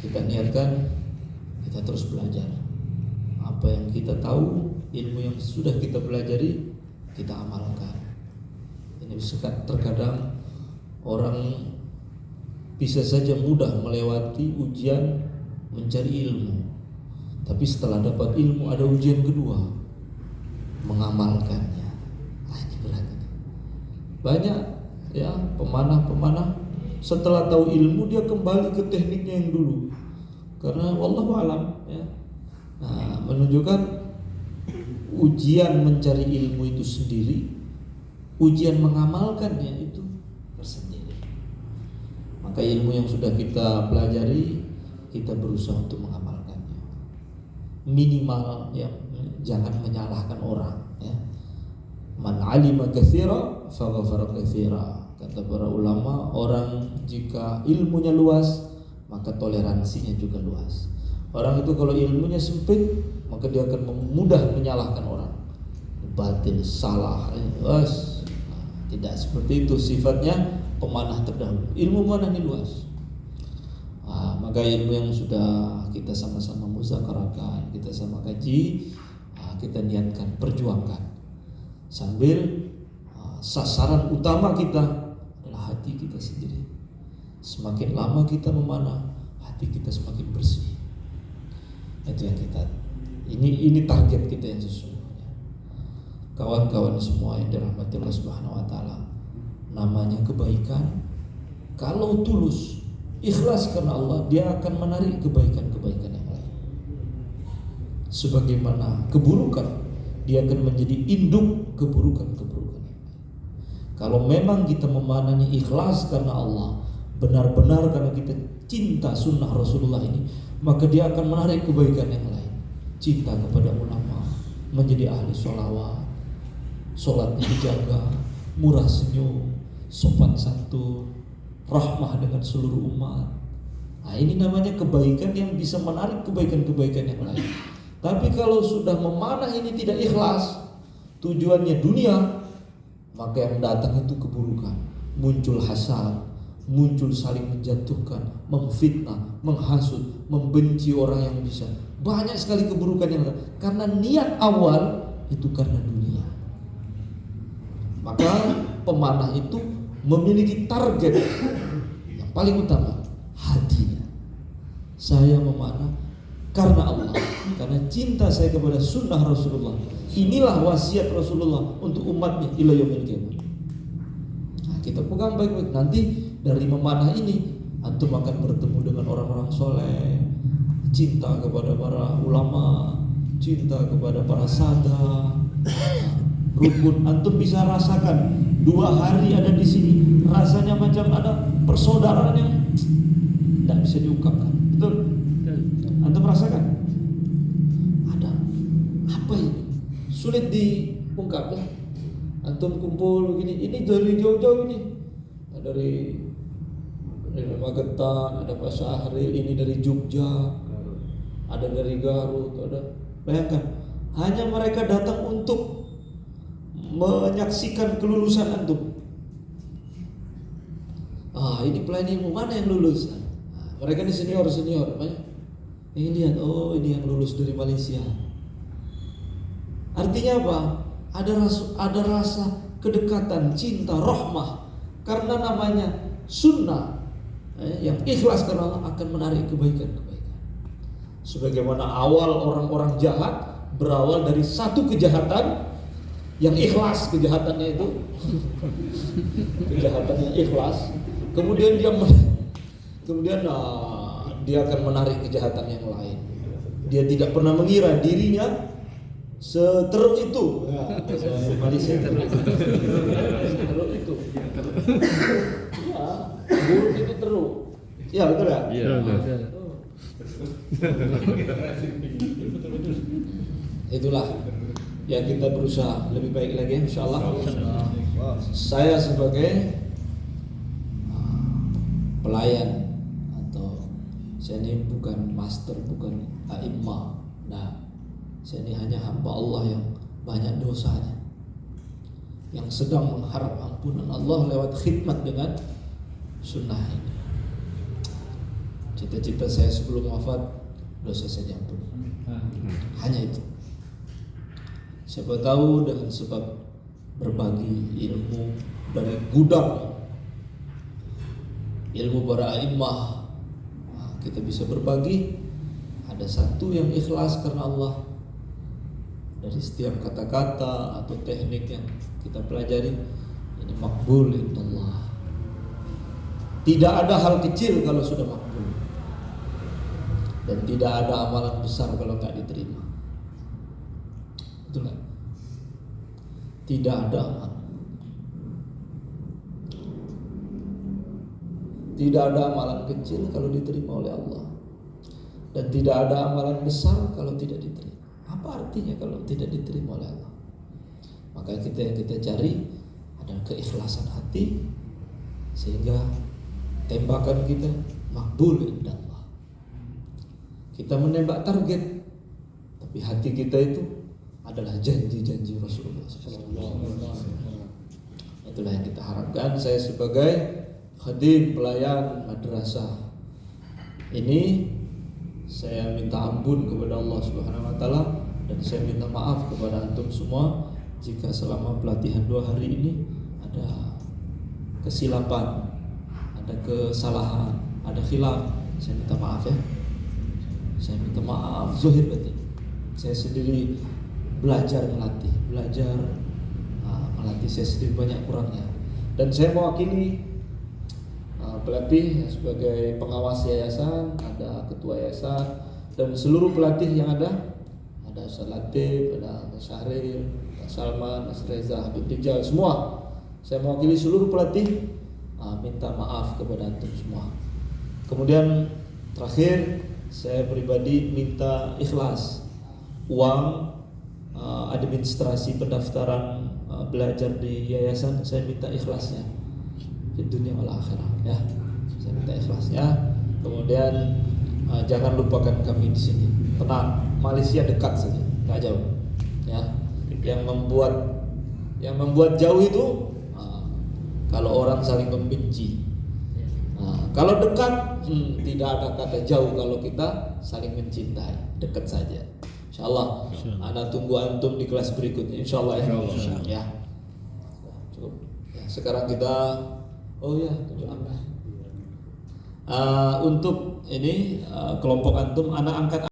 Kita niatkan, kita terus belajar. Apa yang kita tahu, ilmu yang sudah kita pelajari, kita amalkan. Ini terkadang orang bisa saja mudah melewati ujian mencari ilmu, tapi setelah dapat ilmu ada ujian kedua, mengamalkannya. Ini berat. Banyak ya pemanah setelah tahu ilmu dia kembali ke tekniknya yang dulu, karena wallahu alam ya. Menunjukkan ujian mencari ilmu itu sendiri, ujian mengamalkannya itu tersendiri. Maka ilmu yang sudah kita pelajari, kita berusaha untuk mengamalkannya. Minimal ya, jangan menyalahkan orang ya. Man alima katsira faghfara katsira. Kata para ulama, orang jika ilmunya luas, maka toleransinya juga luas. Orang itu kalau ilmunya sempit, maka dia akan mudah menyalahkan orang. Batil, salah, tidak seperti itu sifatnya pemanah terdahulu. Ilmu mana ini luas. Maka ilmu yang sudah kita sama-sama muzakarakan, kita sama kaji, kita niatkan, perjuangkan. Sambil sasaran utama kita adalah hati kita sendiri. Semakin lama kita memanah, hati kita semakin bersih. Itu yang kita, ini target kita yang sesungguhnya. Kawan-kawan semua yang dirahmati Allah Subhanahu wa taala, namanya kebaikan kalau tulus, ikhlas karena Allah, dia akan menarik kebaikan-kebaikan yang lain. Sebagaimana keburukan, dia akan menjadi induk keburukan-keburukan yang lain. Kalau memang kita memanahnya ikhlas karena Allah, benar-benar karena kita cinta sunnah Rasulullah ini, maka dia akan menarik kebaikan yang lain. Cinta kepada ulama, menjadi ahli sholawat, sholatnya dijaga, murah senyum, sopan santun, rahmah dengan seluruh umat. Ini namanya kebaikan yang bisa menarik kebaikan-kebaikan yang lain. Tapi kalau sudah memanah ini tidak ikhlas, tujuannya dunia, maka yang datang itu keburukan. Muncul hasad, muncul saling menjatuhkan, memfitnah, menghasut, membenci orang yang bisa. Banyak sekali keburukan yang ada. Karena niat awal itu karena dunia. Maka pemanah itu memiliki target yang paling utama, hatinya. Saya memanah karena Allah, karena cinta saya kepada sunnah Rasulullah. Inilah wasiat Rasulullah untuk umatnya ila yaumil qiyamah. Kita pegang baik-baik. Nanti dari memanah ini antum akan bertemu dengan orang-orang soleh, cinta kepada para ulama, cinta kepada para sada, rukun. Antum bisa rasakan 2 hari ada di sini, rasanya macam ada persaudaraan yang tidak bisa diungkapkan. Betul? Antum rasakan? Ada apa ini? Sulit diungkap ya. Antum kumpul begini, ini dari jauh-jauh ini, dari Magetan, ada Pak Syahril, ini dari Jogja, ada dari Garut, ada. Bayangkan, hanya mereka datang untuk menyaksikan kelulusan antum. Ini pelayan ilmu mana yang lulus? Mereka ini senior, banyak. Ini lihat, ini yang lulus dari Malaysia. Artinya apa? Ada rasa kedekatan, cinta, rahmah. Karena namanya sunnah, yang ikhlas karena Allah akan menarik kebaikan-kebaikan. Sebagaimana awal orang-orang jahat berawal dari satu kejahatan yang ikhlas, kejahatannya itu kejahatannya ikhlas. Kemudian dia akan menarik kejahatan yang lain. Dia tidak pernah mengira dirinya seteruk itu. Malaysia teruk itu. Ya, buruk itu teruk. Ya betul ya? Iya. Itulah ya, kita berusaha lebih baik lagi insyaallah. Saya sebagai pelayan, atau saya ini bukan master, bukan a'immah. Nah, saya ini hanya hamba Allah yang banyak dosanya, yang sedang mengharap ampunan Allah lewat khidmat dengan sunnah ini. cita-cita saya sebelum wafat dosa saya diampuni. Hanya itu. Siapa tahu dengan sebab berbagi ilmu dari gudang ilmu para a'immah, kita bisa berbagi. Ada satu yang ikhlas karena Allah. Dari setiap kata-kata atau teknik yang kita pelajari, ini makbul indallah. Tidak ada hal kecil kalau sudah makbul, dan tidak ada amalan besar kalau nggak diterima. Betul kan? Tidak ada amalan. Tidak ada amalan kecil kalau diterima oleh Allah, dan tidak ada amalan besar kalau tidak diterima. Apa artinya kalau tidak diterima oleh Allah? Maka yang kita cari adalah keikhlasan hati, sehingga tembakan kita makbul indallah. Kita menembak target, tapi hati kita itu adalah janji-janji Rasulullah SAW. Itulah yang kita harapkan. Saya sebagai khadim pelayan madrasah ini, saya minta ampun kepada Allah Subhanahu wa taala, dan saya minta maaf kepada antum semua jika selama pelatihan 2 hari ini ada kesilapan, ada kesalahan, ada khilaf. Saya minta maaf ya. Saya minta maaf zahir batin. Saya sendiri belajar melatih, saya sendiri banyak kurangnya. Dan saya mewakili pelatih sebagai pengawas yayasan, ada ketua yayasan, dan seluruh pelatih yang ada Ustaz Latif, ada Mas Syahril, Mas Salman, Mas Reza, Habib Rijal, semua. Saya mewakili seluruh pelatih, minta maaf kepada antum semua. Kemudian terakhir, saya pribadi minta ikhlas. Uang administrasi pendaftaran belajar di yayasan, saya minta ikhlasnya di dunia wal akhirah ya. Saya minta ikhlasnya. Kemudian jangan lupakan kami di sini. Tenang, Malaysia dekat saja, nggak jauh. Ya, yang membuat jauh itu kalau orang saling membenci. Kalau dekat, tidak ada kata jauh kalau kita saling mencintai, dekat saja. Insyaallah. Ana tunggu antum di kelas berikutnya. Insyaallah ya. Ya. Cukup. Ya, sekarang kita tunjuk angka. Untuk ini kelompok antum, anak angkat